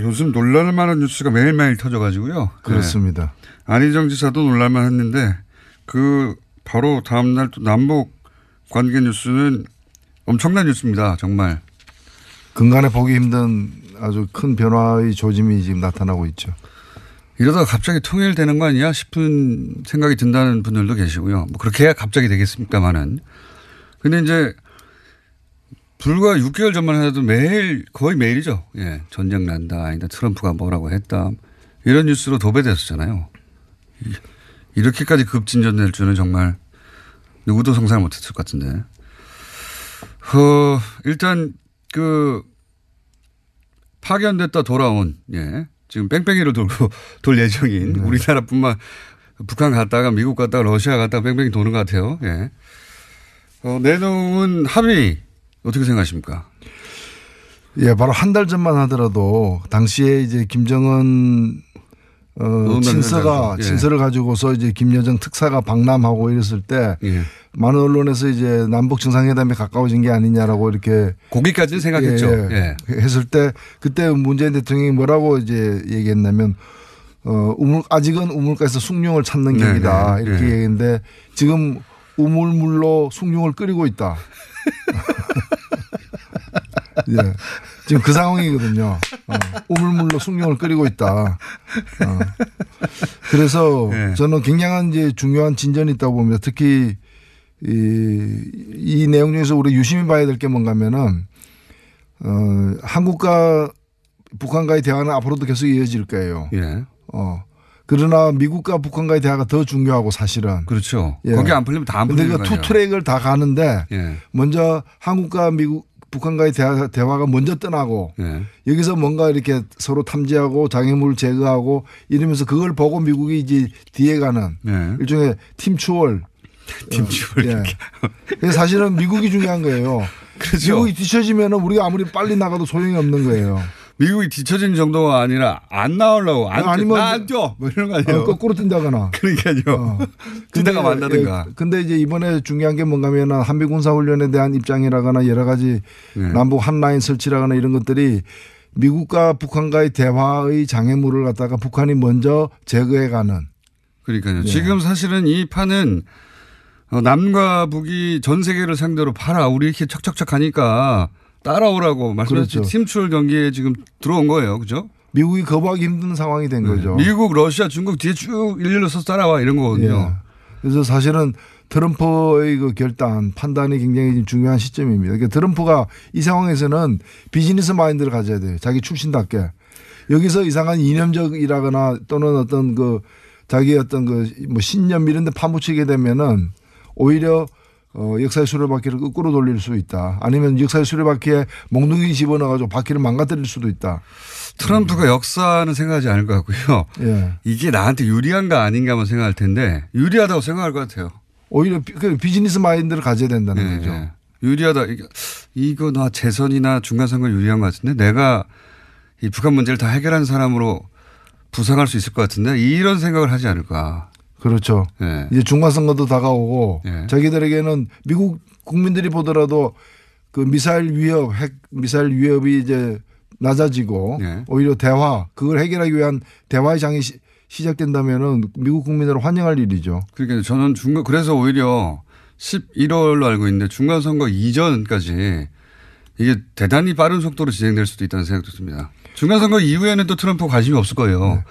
요즘 놀랄만한 뉴스가 매일매일 터져가지고요. 그렇습니다. 네. 안희정 지사도 놀랄만 했는데 바로 다음날 또 남북 관계 뉴스는 엄청난 뉴스입니다. 정말. 근간에 보기 힘든 아주 큰 변화의 조짐이 지금 나타나고 있죠. 이러다가 갑자기 통일되는 거 아니야 싶은 생각이 든다는 분들도 계시고요. 뭐 그렇게 해야 갑자기 되겠습니까마는. 근데 이제 불과 6개월 전만 해도 거의 매일이죠. 예. 전쟁 난다. 아니다. 트럼프가 뭐라고 했다. 이런 뉴스로 도배됐었잖아요. 이렇게까지 급진전될 줄은 정말 누구도 상상을 못했을 것 같은데. 일단 파견됐다 돌아온, 예. 지금 뺑뺑이를 돌 예정인 우리나라뿐만 북한 갔다가 미국 갔다가 러시아 갔다가 뺑뺑이 도는 것 같아요. 예. 내놓은 합의 어떻게 생각하십니까? 예, 바로 한 달 전만 하더라도 당시에 이제 김정은 친서를 가지고서 이제 김여정 특사가 방남하고 이랬을 때 예. 많은 언론에서 이제 남북 정상회담에 가까워진 게 아니냐라고 이렇게 거기까지는 생각했죠. 예. 했을 때 그때 문재인 대통령이 뭐라고 이제 얘기했냐면 아직은 우물가에서 숭늉을 찾는 길이다 이렇게 얘기했는데 지금 우물물로 숭늉을 끓이고 있다. 예. 지금 그 상황이거든요. 우물물로 숭늉을 끓이고 있다. 그래서 저는 굉장한 이제 중요한 진전이 있다고 봅니다. 특히 이 내용 중에서 우리 유심히 봐야 될 게 뭔가 하면은 한국과 북한과의 대화는 앞으로도 계속 이어질 거예요. 예. 그러나 미국과 북한과의 대화가 더 중요하고 사실은. 그렇죠. 예. 거기 안 풀리면 다 안 풀리는 거예요. 투 트랙을 다 가는데 먼저 한국과 북한과의 대화가 먼저 떠나고 여기서 뭔가 이렇게 서로 탐지하고 장애물 제거하고 이러면서 그걸 보고 미국이 이제 뒤에 가는 일종의 팀추월. 그래서 사실은 미국이 중요한 거예요. 그렇죠. 미국이 뒤처지면 우리가 아무리 빨리 나가도 소용이 없는 거예요. 미국이 뒤처진 정도가 아니라 안 나오려고 아니면 나 안 뛰어 뭐 이런 거 아니에요. 거꾸로 뛴다거나. 그러니까요. 뛰다가 만다든가. 근데 이제 이번에 중요한 게 뭔가면 한미 군사훈련에 대한 입장이라거나 여러 가지 남북 한라인 설치라거나 이런 것들이 미국과 북한과의 대화의 장애물을 갖다가 북한이 먼저 제거해가는. 그러니까요. 지금 사실은 이 판은 남과 북이 전 세계를 상대로 봐라 우리 이렇게 척척척 하니까 따라오라고 말씀하신 그렇죠. 팀추월 경기에 지금 들어온 거예요. 그죠? 미국이 거부하기 힘든 상황이 된 거죠. 미국, 러시아, 중국 뒤에 쭉 일렬로 서서 따라와 이런 거거든요. 그래서 사실은 트럼프의 그 판단이 굉장히 중요한 시점입니다. 그러니까 트럼프가 이 상황에서는 비즈니스 마인드를 가져야 돼요. 자기 출신답게. 여기서 이상한 이념적이라거나 또는 어떤 자기 어떤 뭐 신념 이런 데 파묻히게 되면은 오히려 역사의 수레바퀴를 거꾸로 돌릴 수 있다. 아니면 역사의 수레바퀴에 몽둥이 집어넣어가지고 바퀴를 망가뜨릴 수도 있다. 트럼프가 역사는 생각하지 않을 것 같고요. 이게 나한테 유리한가 아닌가만 생각할 텐데 유리하다고 생각할 것 같아요. 오히려 비즈니스 마인드를 가져야 된다는 거죠. 유리하다. 이거 나 재선이나 중간선거 유리한 것 같은데 내가 이 북한 문제를 다 해결하는 사람으로 부상할 수 있을 것 같은데 이런 생각을 하지 않을까. 그렇죠. 이제 중간선거도 다가오고 자기들에게는 미국 국민들이 보더라도 그 미사일 위협이 이제 낮아지고 오히려 그걸 해결하기 위한 대화의 장이 시작된다면은 미국 국민들은 환영할 일이죠. 그러니까 저는 그래서 오히려 11월로 알고 있는데 중간선거 이전까지 이게 대단히 빠른 속도로 진행될 수도 있다는 생각도 듭니다. 중간선거 이후에는 또 트럼프 관심이 없을 거예요.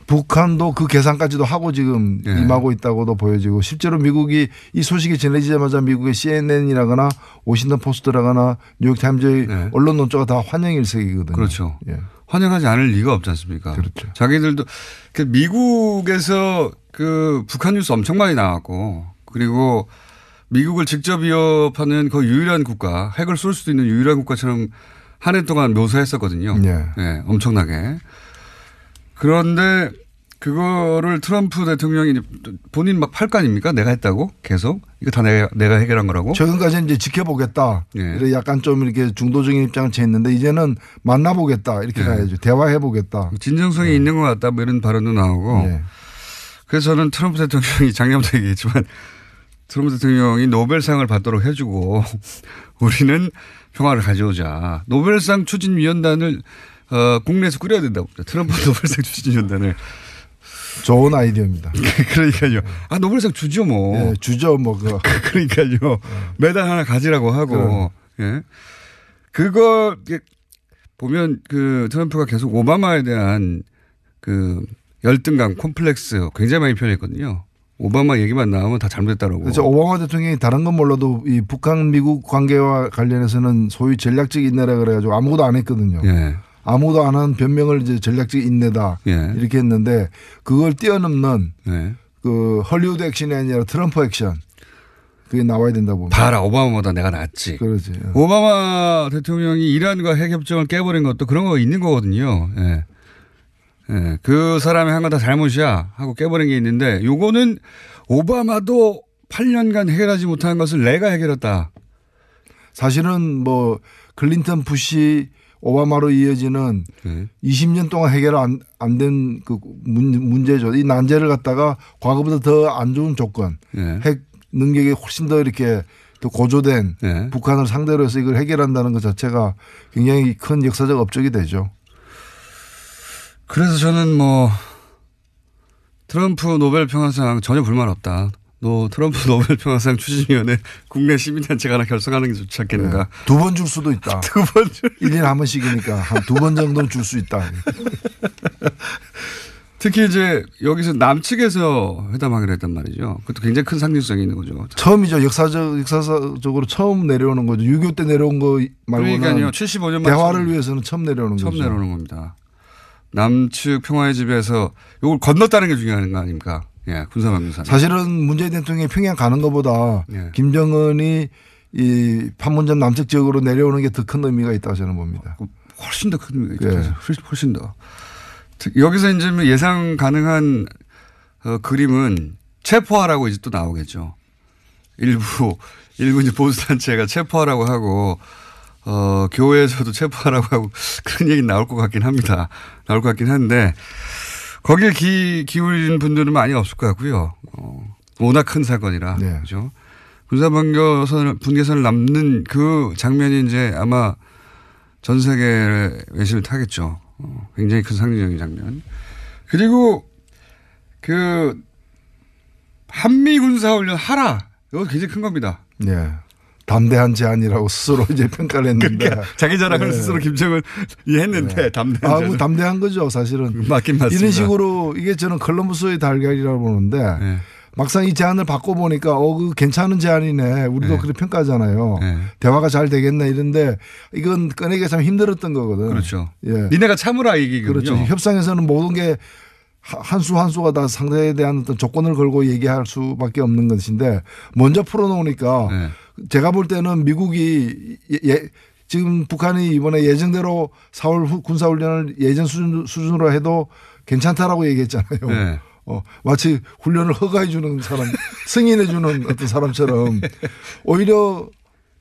북한도 그 계산까지도 하고 지금 임하고 있다고도 보여지고 실제로 미국이 이 소식이 전해지자마자 미국의 CNN이라거나 워싱턴 포스트라거나 뉴욕타임즈의 언론 논조가 다 환영 일색이거든요. 그렇죠. 환영하지 않을 리가 없지 않습니까? 그렇죠. 자기들도 미국에서 북한 뉴스 엄청 많이 나왔고 그리고 미국을 직접 위협하는 그 유일한 국가 핵을 쏠 수도 있는 유일한 국가처럼 한 해 동안 묘사했었거든요. 엄청나게. 그런데 그거를 트럼프 대통령이 본인 막 팔 거 아닙니까? 내가 했다고 계속 이거 다 내가 해결한 거라고. 최근까지는 이제 지켜보겠다. 약간 좀 이렇게 중도적인 입장을 취했는데 이제는 만나보겠다 이렇게 가야죠. 대화해보겠다. 진정성이 있는 것 같다 뭐 이런 발언도 나오고. 그래서 저는 트럼프 대통령이 작년부터 얘기했지만 트럼프 대통령이 노벨상을 받도록 해주고 우리는 평화를 가져오자. 노벨상 추진위원단을 국내에서 꾸려야 된다고. 트럼프 노벨상 추진위원단을. 좋은 아이디어입니다. 그러니까요. 아, 노벨상 주죠, 뭐. 예, 주죠, 뭐. 그러니까요. 메달 하나 가지라고 하고. 예. 그거, 보면 그 트럼프가 계속 오바마에 대한 그 열등감, 콤플렉스 굉장히 많이 표현했거든요. 오바마 얘기만 나오면 다 잘못했다라고. 그렇죠. 오바마 대통령이 다른 건 몰라도 이 북한 미국 관계와 관련해서는 소위 전략적 인내라 그래가지고 아무것도 안 했거든요. 예. 아무도 안 한 변명을 이제 전략적 인내다 예. 이렇게 했는데 그걸 뛰어넘는 예. 그 헐리우드 액션이 아니라 트럼프 액션 그게 나와야 된다고 봅니다. 봐라, 오바마보다 내가 낫지. 그렇지. 오바마 대통령이 이란과 핵협정을 깨버린 것도 그런 거 있는 거거든요. 예. 예. 그 사람이 한 건 다 잘못이야 하고 깨버린 게 있는데 요거는 오바마도 8년간 해결하지 못한 것을 내가 해결했다. 사실은 뭐 클린턴 부시 오바마로 이어지는 20년 동안 해결 안 된 그 문제죠. 이 난제를 갖다가 과거보다 더 안 좋은 조건, 핵 능력이 훨씬 더 이렇게 더 고조된 북한을 상대로 해서 이걸 해결한다는 것 자체가 굉장히 큰 역사적 업적이 되죠. 그래서 저는 뭐 트럼프 노벨 평화상 전혀 불만 없다. 트럼프 노벨 평화상 추진위원회 국내 시민단체가 하나 결성하는 게 좋지 않겠는가. 네. 2번 줄 수도 있다. 2번 줄. 1년에 한 번씩이니까 한 2번 정도는 줄 수 있다. 특히 이제 여기서 남측에서 회담하기로 했단 말이죠. 그것도 굉장히 큰 상징성이 있는 거죠. 처음이죠. 역사적으로 처음 내려오는 거죠. 6.25 때 내려온 거 말고는. 그러니까요. 75년 만 대화를 위해서는 처음 내려오는 거죠. 처음 내려오는 겁니다. 남측 평화의 집에서 이걸 건넜다는 게 중요한 거 아닙니까? 예, 군사방위산. 사실은 문재인 대통령이 평양 가는 것보다 김정은이 이 판문점 남측 지역으로 내려오는 게 더 큰 의미가 있다고 저는 봅니다. 훨씬 더 큰 의미가 있죠. 훨씬 더. 여기서 이제 예상 가능한 그림은 체포하라고 이제 또 나오겠죠. 일부 이제 보수단체가 체포하라고 하고 교회에서도 체포하라고 하고 그런 얘기 나올 것 같긴 합니다. 나올 것 같긴 한데 거기에 기울인 분들은 많이 없을 것 같고요. 워낙 큰 사건이라. 네. 그죠. 분계선을 남는 그 장면이 이제 아마 전 세계 외신을 타겠죠. 굉장히 큰 상징적인 장면. 그리고 그 한미 군사훈련 하라. 이거 굉장히 큰 겁니다. 네. 담대한 제안이라고 스스로 이제 평가를 했는데. 그러니까 자기 자랑을 스스로 김정은이 했는데 담대한 제안. 뭐 담대한 거죠 사실은. 맞긴 맞습니다. 이런 식으로 이게 저는 컬럼버스의 달걀이라고 보는데 막상 이 제안을 바꿔보니까 그 괜찮은 제안이네. 우리도 그렇게 평가하잖아요. 대화가 잘 되겠네 이런데 이건 꺼내기가 참 힘들었던 거거든. 그렇죠. 니네가 참으라 얘기거든요. 그렇죠. 협상에서는 모든 게 한 수 한 수가 다 상대에 대한 어떤 조건을 걸고 얘기할 수밖에 없는 것인데 먼저 풀어놓으니까 제가 볼 때는 미국이 지금 북한이 이번에 예정대로 4월 군사훈련을 예전 수준으로 해도 괜찮다라고 얘기했잖아요. 마치 훈련을 허가해 주는 사람, 승인해 주는 어떤 사람처럼 오히려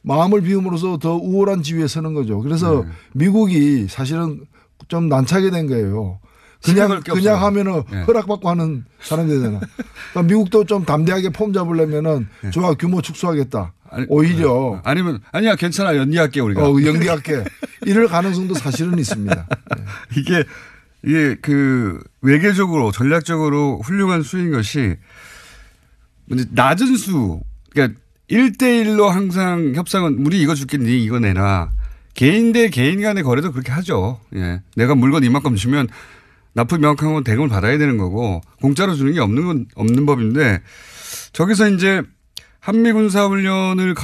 마음을 비움으로써 더 우월한 지위에 서는 거죠. 그래서 미국이 사실은 좀 난처하게 된 거예요. 그냥 하면은 허락받고 하는 사람이 되잖아. 그러니까 미국도 좀 담대하게 폼 잡으려면은 좋아 규모 축소하겠다. 오히려 아니야 괜찮아 연기할게 우리가. 연기할게. 이럴 가능성도 사실은 있습니다. 이게 그 외교적으로 전략적으로 훌륭한 수인 것이 낮은 수. 그러니까 1대1로 항상 협상은 우리 이거 줄게 니 이거 내놔. 개인 대 개인 간의 거래도 그렇게 하죠. 내가 물건 이만큼 주면 납품 명확한 건 대금을 받아야 되는 거고 공짜로 주는 게 없는 법인데 저기서 이제 한미 군사훈련을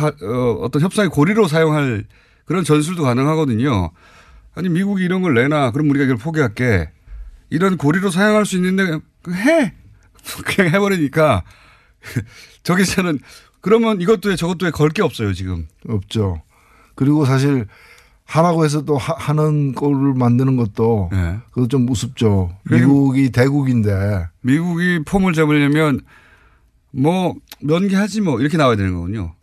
어떤 협상의 고리로 사용할 그런 전술도 가능하거든요. 아니 미국이 이런 걸 내놔. 그럼 우리가 이걸 포기할게. 이런 고리로 사용할 수 있는데 해. 그냥 해버리니까 저기서는 그러면 이것도 해 저것도 해 걸 게 없어요 지금. 없죠. 그리고 사실 하라고 해서 또 하는 꼴을 만드는 것도 그것도 좀 우습죠. 미국이 대국인데. 미국이 폼을 잡으려면 뭐 면기하지 뭐 이렇게 나와야 되는 거군요.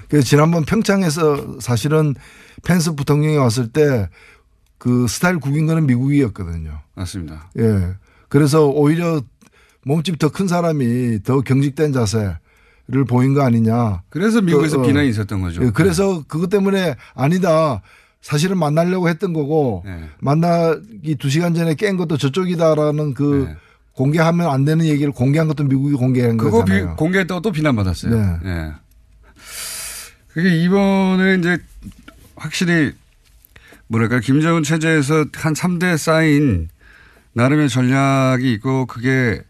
그래서 지난번 평창에서 사실은 펜스 부통령이 왔을 때 그 스타일 국인 거는 미국이었거든요. 맞습니다. 그래서 오히려 몸집 더 큰 사람이 더 경직된 자세를 보인 거 아니냐. 그래서 미국에서 비난이 있었던 거죠. 그래서 그것 때문에 아니다. 사실은 만나려고 했던 거고 네. 만나기 2시간 전에 깬 것도 저쪽이다라는 그 네. 공개하면 안 되는 얘기를 공개한 것도 미국이 공개한 거잖아요. 그거 공개했다고 또 비난받았어요. 네. 네. 그게 이번에 이제 확실히 뭐랄까 김정은 체제에서 한 3대 쌓인 나름의 전략이 있고 그게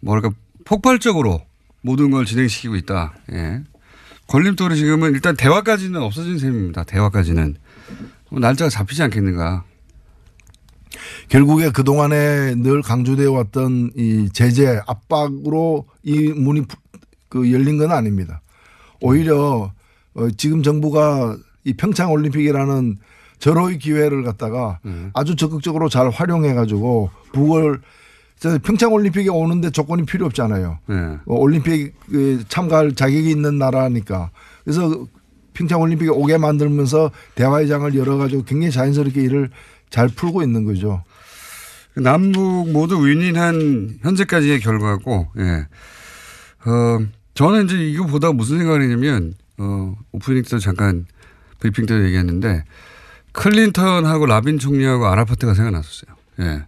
뭐랄까 폭발적으로 모든 걸 진행시키고 있다. 예. 걸림돌이 지금은 일단 대화까지는 없어진 셈입니다. 대화까지는. 날짜가 잡히지 않겠는가. 결국에 그동안에 늘 강조되어 왔던 이 제재 압박으로 이 문이 그 열린 건 아닙니다. 오히려 지금 정부가 이 평창 올림픽이라는 절호의 기회를 갖다가 아주 적극적으로 잘 활용해 가지고 북을 평창 올림픽에 오는데 조건이 필요 없잖아요. 네. 올림픽 참가할 자격이 있는 나라니까. 그래서 평창 올림픽에 오게 만들면서 대화의 장을 열어가지고 굉장히 자연스럽게 일을 잘 풀고 있는 거죠. 남북 모두 윈윈한 현재까지의 결과고, 예. 저는 이제 이거 보다가 무슨 생각을 했냐면, 오프닝 때 잠깐 브리핑 때도 얘기했는데, 클린턴하고 라빈 총리하고 아라파트가 생각났었어요. 예.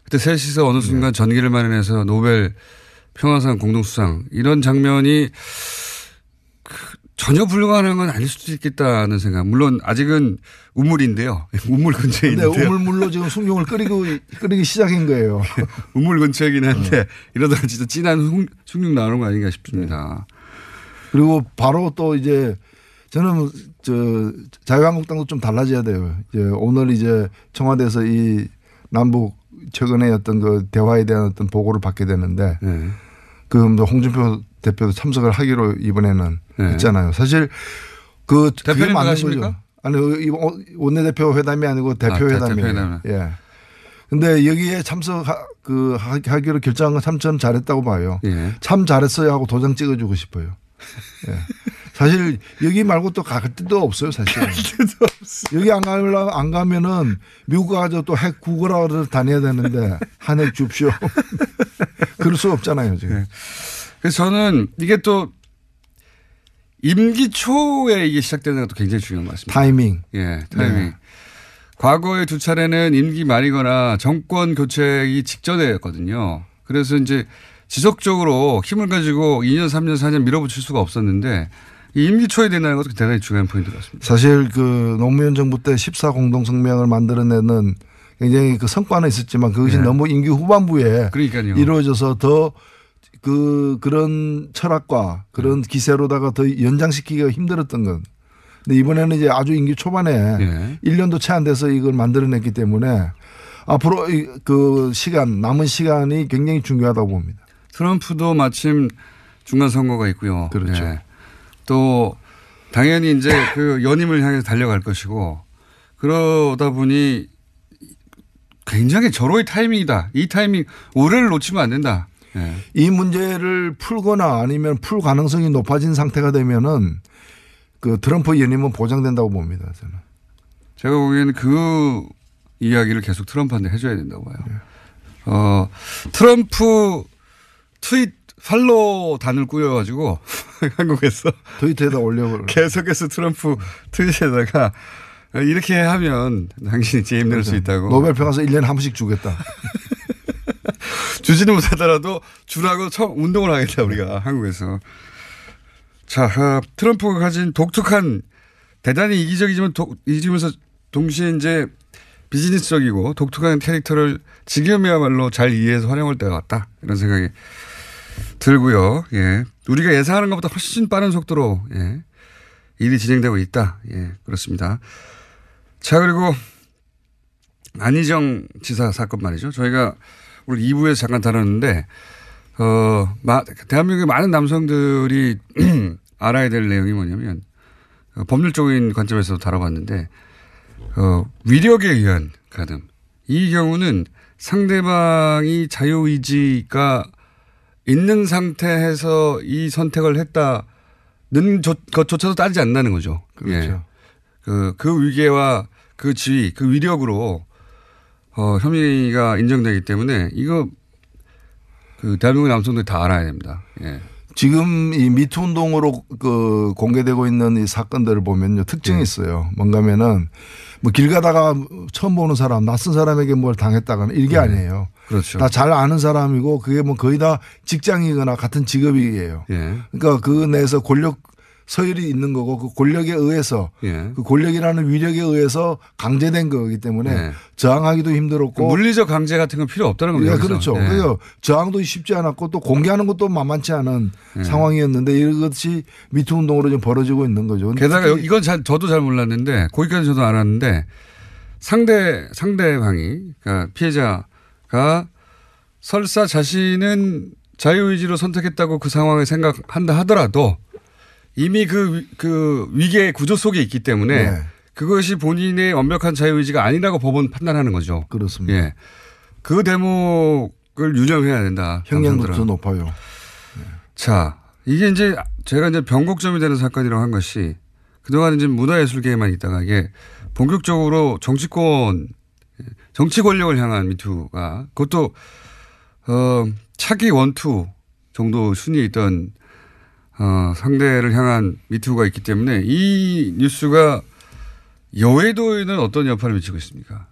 그때 셋이서 어느 순간 전기를 마련해서 노벨 평화상 공동수상 이런 장면이 전혀 불가능한 건 아닐 수도 있겠다는 생각. 물론 아직은 우물인데요. 우물 근처에 있는데. 우물물로 지금 숭늉을 끓이기 시작한 거예요. 우물 근처이긴 한데 이러다가 진짜 진한 숭늉 나오는 거 아닌가 싶습니다. 그리고 바로 또 이제 저는 자유한국당도 좀 달라져야 돼요. 이제 오늘 이제 청와대에서 이 남북 최근에 어떤 그 대화에 대한 어떤 보고를 받게 되는데 네. 그 홍준표 대표도 참석을 하기로 이번에는 네. 했잖아요. 사실 그 대표님 맞는 가십니까? 거죠. 아니 원내대표 회담이 아니고 대표 회담이에요. 예. 근데 여기에 하기로 결정한 건 참 잘했다고 봐요. 예. 참 잘했어요 하고 도장 찍어주고 싶어요. 예. 사실 여기 말고 또 갈 데도 없어요, 사실. 여기 안 가면은 미국 가서 또 핵 구걸하러 다녀야 되는데 한 핵 줍쇼. 그럴 수 없잖아요, 지금. 네. 그래서 저는 이게 또 임기 초에 이게 시작되는 것도 굉장히 중요한 것 같습니다. 타이밍. 예, 타이밍. 네. 과거에 두 차례는 임기 말이거나 정권 교체이기 직전이었거든요. 그래서 이제 지속적으로 힘을 가지고 2년, 3년, 4년 밀어붙일 수가 없었는데 이 임기 초에 된다는 것도 대단히 중요한 포인트 같습니다. 사실 그 노무현 정부 때 14 공동성명을 만들어내는 굉장히 그 성과는 있었지만 그것이 네. 너무 임기 후반부에 그러니까요. 이루어져서 더 그런 철학과 그런 기세로다가 더 연장시키기가 힘들었던 건. 근데 이번에는 이제 아주 임기 초반에 네. 1년도 채 안 돼서 이걸 만들어냈기 때문에 앞으로 그 남은 시간이 굉장히 중요하다고 봅니다. 트럼프도 마침 중간 선거가 있고요. 그렇죠. 네. 또 당연히 이제 그 연임을 향해서 달려갈 것이고 그러다 보니 굉장히 절호의 타이밍이다. 이 타이밍 올해를 놓치면 안 된다. 네. 이 문제를 풀거나 아니면 풀 가능성이 높아진 상태가 되면은 그 트럼프 연임은 보장된다고 봅니다. 저는. 제가 보기에는 그 이야기를 계속 트럼프한테 해줘야 된다고 봐요. 네. 트럼프 트윗 팔로우 단을 꾸려가지고 한국에서 트위터에다 올려버려. 계속해서 트럼프 트윗에다가 이렇게 하면 당신이 재임 낼 수 있다고. 노벨 평화상 1년에 한 번씩 주겠다. 주지는 못하더라도 주라고 운동을 하겠다 우리가 한국에서. 자, 트럼프가 가진 독특한 대단히 이기적이지면서 동시에 이제 비즈니스적이고 독특한 캐릭터를 지금이야말로 잘 이해해서 활용할 때가 왔다. 이런 생각이 들고요. 예. 우리가 예상하는 것보다 훨씬 빠른 속도로 예. 일이 진행되고 있다. 예. 그렇습니다. 자, 그리고 안희정 지사 사건 말이죠. 저희가 우리 2부에서 잠깐 다뤘는데 대한민국의 많은 남성들이 알아야 될 내용이 뭐냐면 법률적인 관점에서 다뤄봤는데 위력에 의한 가담. 이 경우는 상대방이 자유의지가 있는 상태에서 이 선택을 했다는 것조차도 따지지 않는다는 거죠. 그렇죠. 예. 그 위계와 그 지위, 그 위력으로 혐의가 인정되기 때문에 이거 대한민국 남성들이 다 알아야 됩니다. 예. 지금 이 미투 운동으로 그 공개되고 있는 이 사건들을 보면요. 특징이 있어요. 뭔가면은 뭐 길 가다가 처음 보는 사람, 낯선 사람에게 뭘 당했다거나 이게 아니에요. 그렇죠. 다 잘 아는 사람이고 그게 뭐 거의 다 직장이거나 같은 직업이에요. 예. 그러니까 그 내에서 권력 서열이 있는 거고 그 권력에 의해서 예. 그 권력이라는 위력에 의해서 강제된 거기 때문에 예. 저항하기도 힘들었고 물리적 강제 같은 건 필요 없다는 겁니다. 예, 그렇죠. 예. 그래서 저항도 쉽지 않았고 또 공개하는 것도 만만치 않은 상황이었는데 이것이 미투 운동으로 지금 벌어지고 있는 거죠. 게다가 이건 저도 잘 몰랐는데 거기까지 저도 알았는데 상대방이 그러니까 피해자가 설사 자신은 자유의지로 선택했다고 그 상황을 생각한다 하더라도 이미 그 위계의 구조 속에 있기 때문에 네. 그것이 본인의 완벽한 자유의지가 아니라고 법원 판단하는 거죠. 그렇습니다. 예. 그 대목을 유념해야 된다. 형량도 높아요. 자, 이게 이제 제가 이제 변곡점이 되는 사건이라고 한 것이 그동안 이제 문화예술계에만 있다가 이게 본격적으로 정치 권력을 향한 미투가 그것도 차기 원투 정도 순위에 있던 상대를 향한 미투가 있기 때문에 이 뉴스가 여의도에는 어떤 여파를 미치고 있습니까?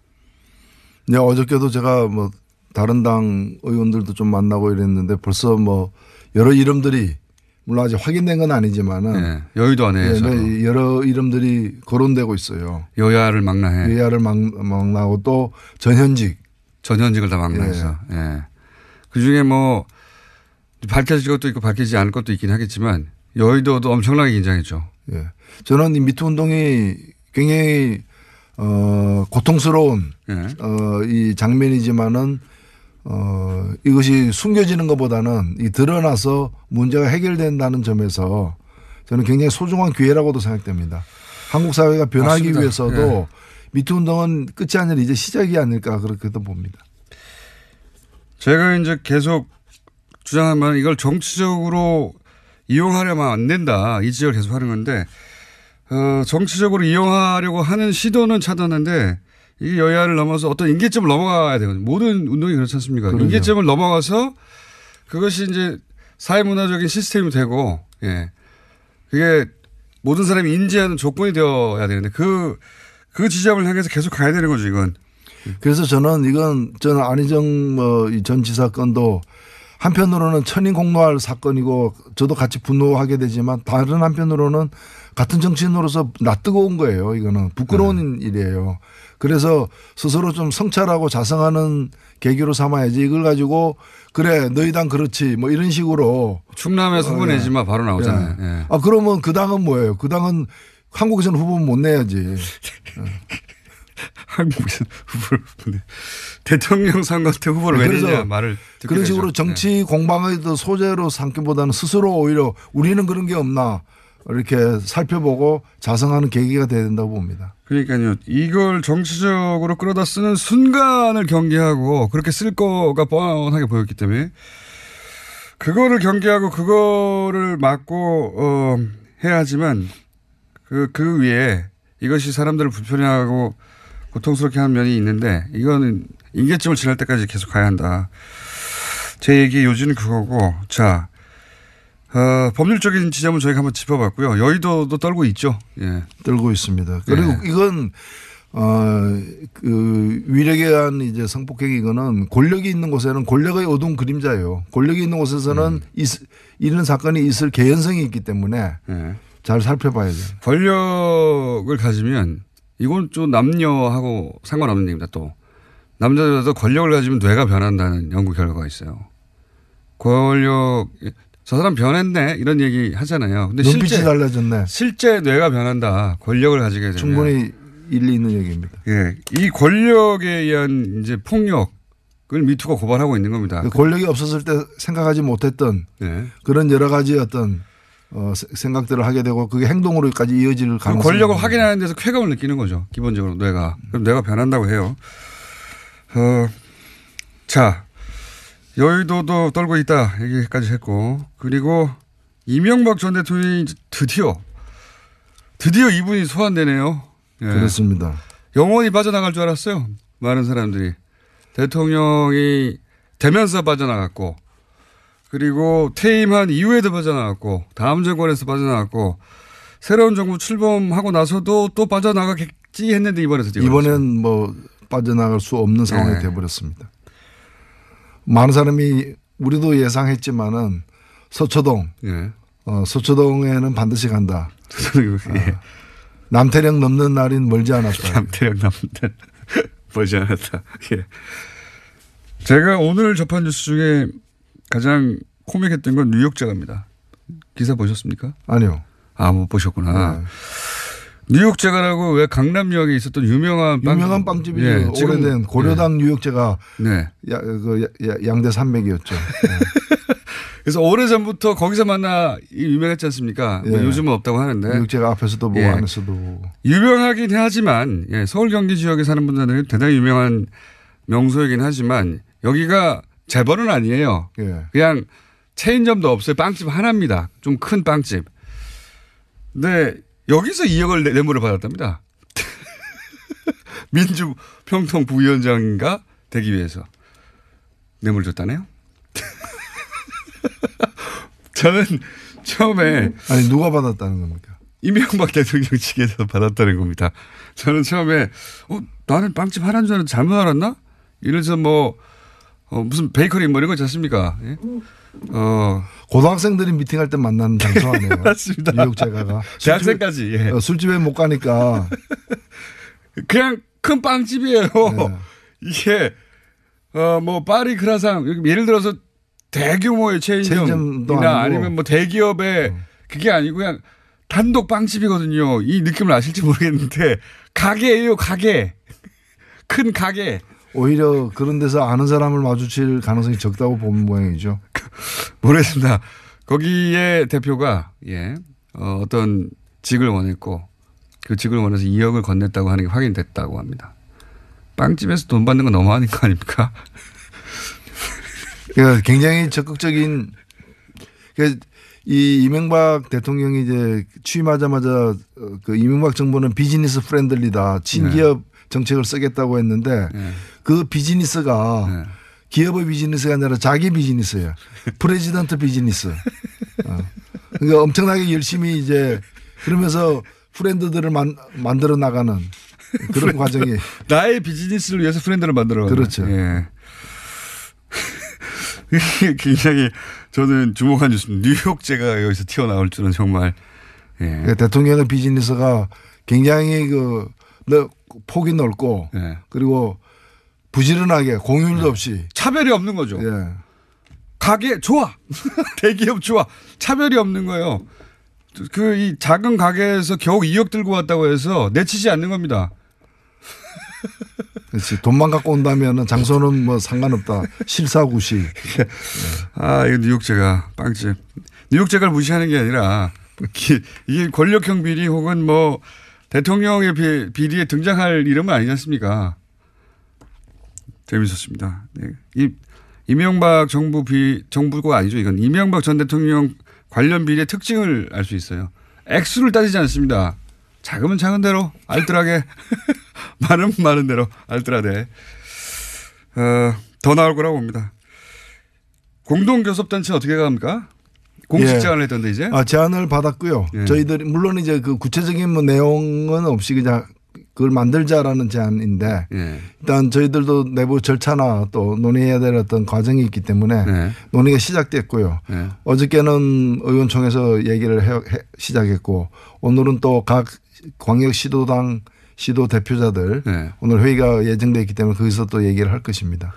네, 어저께도 제가 뭐 다른 당 의원들도 좀 만나고 이랬는데 벌써 뭐 여러 이름들이 물론 아직 확인된 건 아니지만은 네, 여의도 안에서 네, 여러 이름들이 거론되고 있어요. 여야를 망라해. 여야를 망라하고 또 전현직을 다 망라해서. 예. 그 중에 뭐 밝혀질 것도 있고 밝혀지지 않을 것도 있긴 하겠지만 여의도도 엄청나게 긴장했죠. 예. 저는 이 미투 운동이 굉장히 고통스러운 이 장면이지만은 이것이 숨겨지는 것보다는 이 드러나서 문제가 해결된다는 점에서 저는 굉장히 소중한 기회라고도 생각됩니다. 한국 사회가 변하기 맞습니다. 위해서도 미투 운동은 끝이 아니라 이제 시작이 아닐까 그렇게도 봅니다. 제가 이제 계속 주장한 바는 이걸 정치적으로 이용하려면 안 된다. 이 지적을 계속 하는 건데 정치적으로 이용하려고 하는 시도는 차단하는데 이 여야를 넘어서 어떤 임계점을 넘어가야 되거든요. 모든 운동이 그렇지 않습니까? 그러죠. 임계점을 넘어가서 그것이 이제 사회문화적인 시스템이 되고 예. 그게 모든 사람이 인지하는 조건이 되어야 되는데 그 지점을 향해서 계속 가야 되는 거죠, 이건. 그래서 저는 안희정 전 지사 건도 한편으로는 천인공노할 사건이고 저도 같이 분노하게 되지만 다른 한편으로는 같은 정치인으로서 낯뜨거운 거예요. 이거는 부끄러운 일이에요. 그래서 스스로 좀 성찰하고 자성하는 계기로 삼아야지 이걸 가지고 그래 너희 당 그렇지 뭐 이런 식으로 충남에서 후보 내지 마 바로 나오잖아요. 예. 예. 아 그러면 그 당은 뭐예요? 그 당은 한국에서는 후보는 못 내야지. 한국에서 후보를 대통령 선거 때 후보를 왜 내냐 말을 듣게 그런 되죠. 식으로 정치 공방의 소재로 삼기보다는 스스로 오히려 우리는 그런 게 없나 이렇게 살펴보고 자성하는 계기가 돼야 된다고 봅니다. 그러니까요. 이걸 정치적으로 끌어다 쓰는 순간을 경계하고 그렇게 쓸 거가 뻔하게 보였기 때문에 그거를 경계하고 그거를 막고 해야 하지만 그 위에 이것이 사람들을 불편해하고 고통스럽게 하는 면이 있는데 이거는 임계점을 지날 때까지 계속 가야 한다. 제 얘기 요지는 그거고 자 법률적인 지점은 저희가 한번 짚어봤고요. 여의도도 떨고 있죠. 예. 떨고 있습니다. 그리고 이건 그 위력에 의한 이제 성폭행이 이거는 권력이 있는 곳에는 권력의 어두운 그림자예요. 권력이 있는 곳에서는 이런 사건이 있을 개연성이 있기 때문에 잘 살펴봐야 돼요. 권력을 가지면 이건 좀 남녀하고 상관없는 얘기입니다. 또 남자들도 권력을 가지면 뇌가 변한다는 연구 결과가 있어요. 저 사람 변했네 이런 얘기 하잖아요. 근데 눈빛이 달라졌네. 실제 뇌가 변한다. 권력을 가지게 되면 충분히 일리 있는 얘기입니다. 예, 이 권력에 의한 이제 폭력을 미투가 고발하고 있는 겁니다. 권력이 없었을 때 생각하지 못했던 그런 여러 가지 어떤 생각들을 하게 되고 그게 행동으로까지 이어질 가능성이 권력을 확인하는 데서 쾌감을 느끼는 거죠. 기본적으로 뇌가. 그럼 뇌가 변한다고 해요. 자, 여의도도 떨고 있다 얘기까지 했고 그리고 이명박 전 대통령이 드디어 이분이 소환되네요. 예. 그렇습니다. 영원히 빠져나갈 줄 알았어요. 많은 사람들이. 대통령이 되면서 빠져나갔고 그리고 퇴임한 이후에도 빠져나갔고 다음 정권에서 빠져나갔고 새로운 정부 출범하고 나서도 또 빠져나가겠지 했는데 이번엔 뭐 빠져나갈 수 없는 상황이 되어버렸습니다. 많은 사람이 우리도 예상했지만은 서초동, 서초동에는 반드시 간다. 남태령 넘는 날인 멀지 않았다. 남태령 넘는 멀지 않았다. 예. 제가 오늘 접한 뉴스 중에 가장 코믹했던 건 뉴욕 제과입니다. 기사 보셨습니까? 아니요. 못 보셨구나. 네. 뉴욕 제과라고 왜 강남역에 있었던 유명한 빵집이죠. 예, 오래된 고려당 뉴욕 제과 양대 산맥이었죠. 그래서 오래전부터 거기서 만나 유명했지 않습니까? 뭐 요즘은 없다고 하는데. 뉴욕 제과 앞에서도 보고 안에서도. 유명하긴 하지만 서울 경기 지역에 사는 분들은 대단히 유명한 명소이긴 하지만 여기가 재벌은 아니에요. 그냥 체인점도 없어요. 빵집 하나입니다. 좀 큰 빵집. 근데 여기서 2억을 뇌물을 받았답니다. 민주평통 부위원장인가 되기 위해서. 뇌물 줬다네요. 저는 처음에. 아니 누가 받았다는 겁니까? 이명박 대통령 측에서 받았다는 겁니다. 저는 처음에 나는 빵집 하나인 줄 알았는데 잘못 알았나? 이래서 무슨 베이커리 뭐 이런 거 있지 않습니까? 예? 고등학생들이 미팅할 때 만나는 장소 아니에요. 맞습니다. 뉴욕 제과가. 대학생까지. 술집에 못 가니까. 그냥 큰 빵집이에요. 이게 뭐 파리 크라상 예를 들어서 대규모의 체인점이나 아니면 뭐 대기업의 그게 아니고 그냥 단독 빵집이거든요. 이 느낌을 아실지 모르겠는데 가게예요. 가게. 큰 가게. 오히려 그런 데서 아는 사람을 마주칠 가능성이 적다고 보는 모양이죠. 모르겠습니다. 거기에 대표가 어떤 직을 원했고 그 직을 원해서 2억을 건넸다고 하는 게 확인됐다고 합니다. 빵집에서 돈 받는 건 너무하는 거 아닙니까? 그러니까 굉장히 적극적인 이 이명박 대통령이 이제 취임하자마자 그 이명박 정부는 비즈니스 프렌들리다. 친기업 정책을 쓰겠다고 했는데 그 비즈니스가 기업의 비즈니스가 아니라 자기 비즈니스예요. 프레지던트 비즈니스. 그러니까 엄청나게 열심히 이제 그러면서 프렌드들을 만들어 나가는 그런 과정이. 나의 비즈니스를 위해서 프렌드를 만들어. 그렇죠. 예. 굉장히 저는 주목한 뉴스입니다. 뉴욕 제가 여기서 튀어나올 줄은 정말. 그러니까 대통령의 비즈니스가 굉장히 폭이 넓고 그리고 부지런하게 공휴일도 없이 차별이 없는 거죠. 가게 좋아. 대기업 좋아. 차별이 없는 거예요. 이 작은 가게에서 겨우 2억 들고 왔다고 해서 내치지 않는 겁니다. 그렇지. 돈만 갖고 온다면 장소는 뭐 상관없다. 실사구시. 이거 뉴욕 제과 빵집. 뉴욕 제과를 무시하는 게 아니라 이게 권력형 비리 혹은 뭐 대통령의 비리에 등장할 이름은 아니지 않습니까? 재밌었습니다. 이명박 정부가 아니죠. 이건 이명박 전 대통령 관련 비리의 특징을 알 수 있어요. 액수를 따지지 않습니다. 작으면 작은 대로 알뜰하게 많으면 많은 대로 알뜰하게 더 나올 거라고 봅니다. 공동교섭단체 어떻게 갑니까? 공식 제안을 했던데 이제? 제안을 받았고요. 저희들이 물론 이제 그 구체적인 뭐 내용은 없이 그냥 그걸 만들자라는 제안인데 일단 저희들도 내부 절차나 또 논의해야 될 어떤 과정이 있기 때문에 논의가 시작됐고요. 어저께는 의원총회에서 얘기를 시작했고 오늘은 또 각 광역시도당 시도 대표자들 오늘 회의가 예정되어 있기 때문에 거기서 또 얘기를 할 것입니다.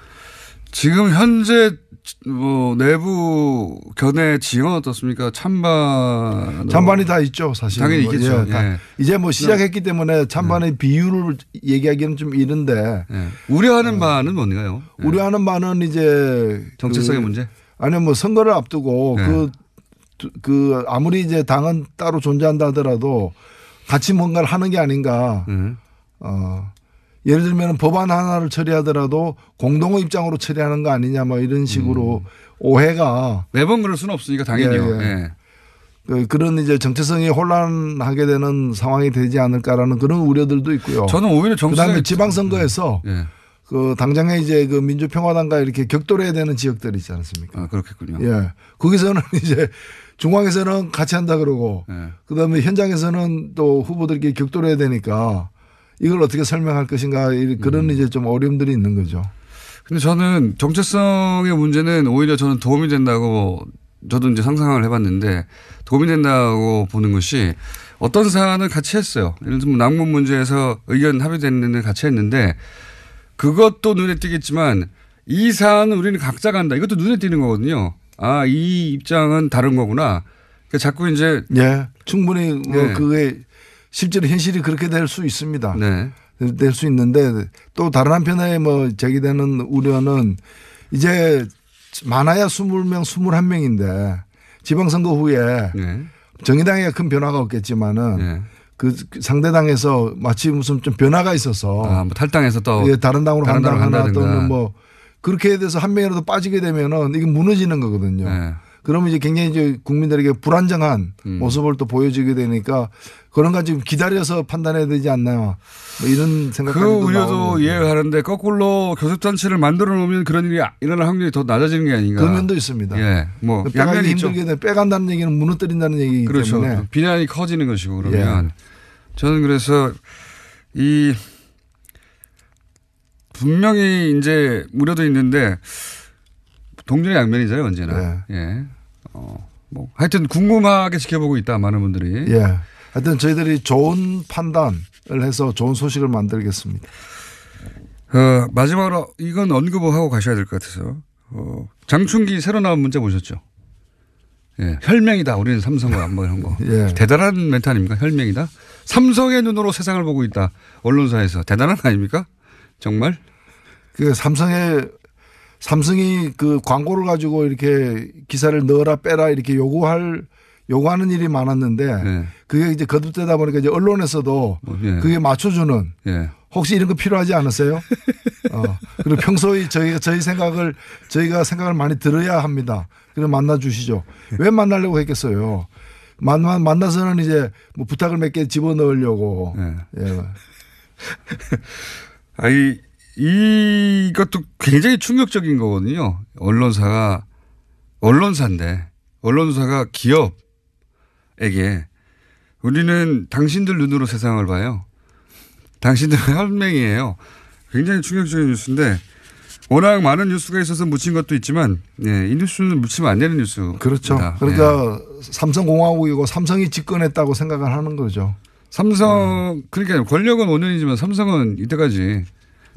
지금 현재 뭐 내부 견해 지형은 어떻습니까? 찬반이 다 있죠, 사실. 당연히 있겠죠. 이제 뭐 시작했기 때문에 찬반의 비율을 얘기하기는 좀 이른데. 우려하는 바는 뭔가요? 우려하는 바는 이제 정체성의 문제? 아니면 뭐 선거를 앞두고 아무리 이제 당은 따로 존재한다 하더라도 같이 뭔가를 하는 게 아닌가. 예를 들면 법안 하나를 처리하더라도 공동의 입장으로 처리하는 거 아니냐 뭐 이런 식으로 오해가. 매번 그럴 수는 없으니까 당연히요. 그런 이제 정체성이 혼란하게 되는 상황이 되지 않을까라는 그런 우려들도 있고요. 저는 오히려 그다음에 지방선거에서 그 당장에 이제 그 민주평화당과 이렇게 격돌해야 되는 지역들이 있지 않습니까? 아, 그렇겠군요. 예. 거기서는 이제 중앙에서는 같이 한다 그러고 네. 그다음에 현장에서는 또 후보들끼리 격돌해야 되니까 이걸 어떻게 설명할 것인가 그런 이제 좀 어려움들이 있는 거죠. 근데 저는 정체성의 문제는 오히려 저는 도움이 된다고 저도 이제 상상을 해봤는데 도움이 된다고 보는 것이 어떤 사안을 같이 했어요. 예를 들면 낭문 문제에서 의견 합의되는 데 같이 했는데 그것도 눈에 띄겠지만 이 사안은 우리는 각자 간다. 이것도 눈에 띄는 거거든요. 아, 이 입장은 다른 거구나. 그러니까 자꾸 이제. 예. 충분히 뭐 그게 실제로 현실이 그렇게 될 수 있습니다. 네. 될 수 있는데 또 다른 한편에 뭐 제기되는 우려는 이제 많아야 20명, 21명인데 지방선거 후에 네. 정의당에 큰 변화가 없겠지만은 네. 그 상대당에서 마치 무슨 좀 변화가 있어서 아, 뭐 탈당해서 또 예, 다른 당으로 간다거나 간다든가. 또는 뭐 그렇게 돼서 한 명이라도 빠지게 되면은 이게 무너지는 거거든요. 네. 그러면 이제 굉장히 이제 국민들에게 불안정한 모습을 또 보여주게 되니까 그런 거 지금 기다려서 판단해야 되지 않나 뭐 이런 생각까지도 그 우려도 이해를 하는데 거꾸로 교섭단체를 만들어 놓으면 그런 일이 일어날 확률이 더 낮아지는 게 아닌가. 그런 면도 있습니다. 예. 뭐 빼가기 양면이 있죠. 힘들게 돼 빼간다는 얘기는 무너뜨린다는 얘기이기 그렇죠. 때문에 비난이 커지는 것이고 그러면 예. 저는 그래서 이 분명히 이제 우려도 있는데 동전의 양면이잖아요 언제나. 네. 예. 뭐 하여튼 궁금하게 지켜보고 있다 많은 분들이. 예. 하여튼 저희들이 좋은 판단을 해서 좋은 소식을 만들겠습니다. 마지막으로 이건 언급을 하고 가셔야 될 것 같아서 장충기 새로 나온 문자 보셨죠? 예. 혈맹이다. 우리는 삼성과 한번 한 거. 예. 대단한 멘트 아닙니까? 혈맹이다. 삼성의 눈으로 세상을 보고 있다. 언론사에서. 대단한 거 아닙니까? 정말? 그 삼성이 그 광고를 가지고 이렇게 기사를 넣어라 빼라 이렇게 요구하는 일이 많았는데 네. 그게 이제 거듭되다 보니까 이제 언론에서도 예. 그게 맞춰주는 예. 혹시 이런 거 필요하지 않으세요? 그리고 평소에 저희가 생각을 많이 들어야 합니다. 그래서 만나 주시죠. 왜 만나려고 했겠어요? 만나서는 이제 뭐 부탁을 몇 개 집어넣으려고. 네. 예. 이것도 굉장히 충격적인 거거든요. 언론사인데 언론사가 기업에게 우리는 당신들 눈으로 세상을 봐요. 당신들은 혈맹이에요. 굉장히 충격적인 뉴스인데 워낙 많은 뉴스가 있어서 묻힌 것도 있지만 예, 이 뉴스는 묻히면 안 되는 뉴스입니다. 그렇죠. 그러니까 삼성공화국이고 삼성이 집권했다고 생각을 하는 거죠. 그러니까 권력은 5년이지만 삼성은 이때까지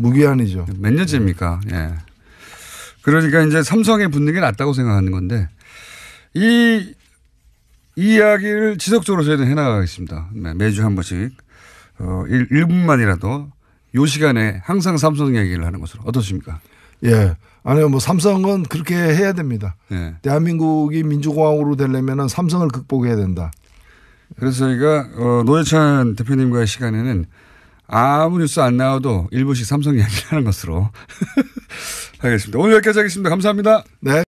무기한이죠. 몇 년째입니까? 예. 그러니까 이제 삼성에 붙는 게 낫다고 생각하는 건데 이 이야기를 지속적으로 저희는 해나가겠습니다. 네, 매주 한 번씩 1분만이라도 이 시간에 항상 삼성 이야기를 하는 것으로 어떻습니까? 예. 아니요, 뭐 삼성은 그렇게 해야 됩니다. 예. 대한민국이 민주공화국으로 되려면 삼성을 극복해야 된다. 그래서 저희가 노회찬 대표님과의 시간에는 아무 뉴스 안 나와도 일부씩 삼성 이야기를 하는 것으로 하겠습니다. 오늘 여기까지 하겠습니다. 감사합니다. 네.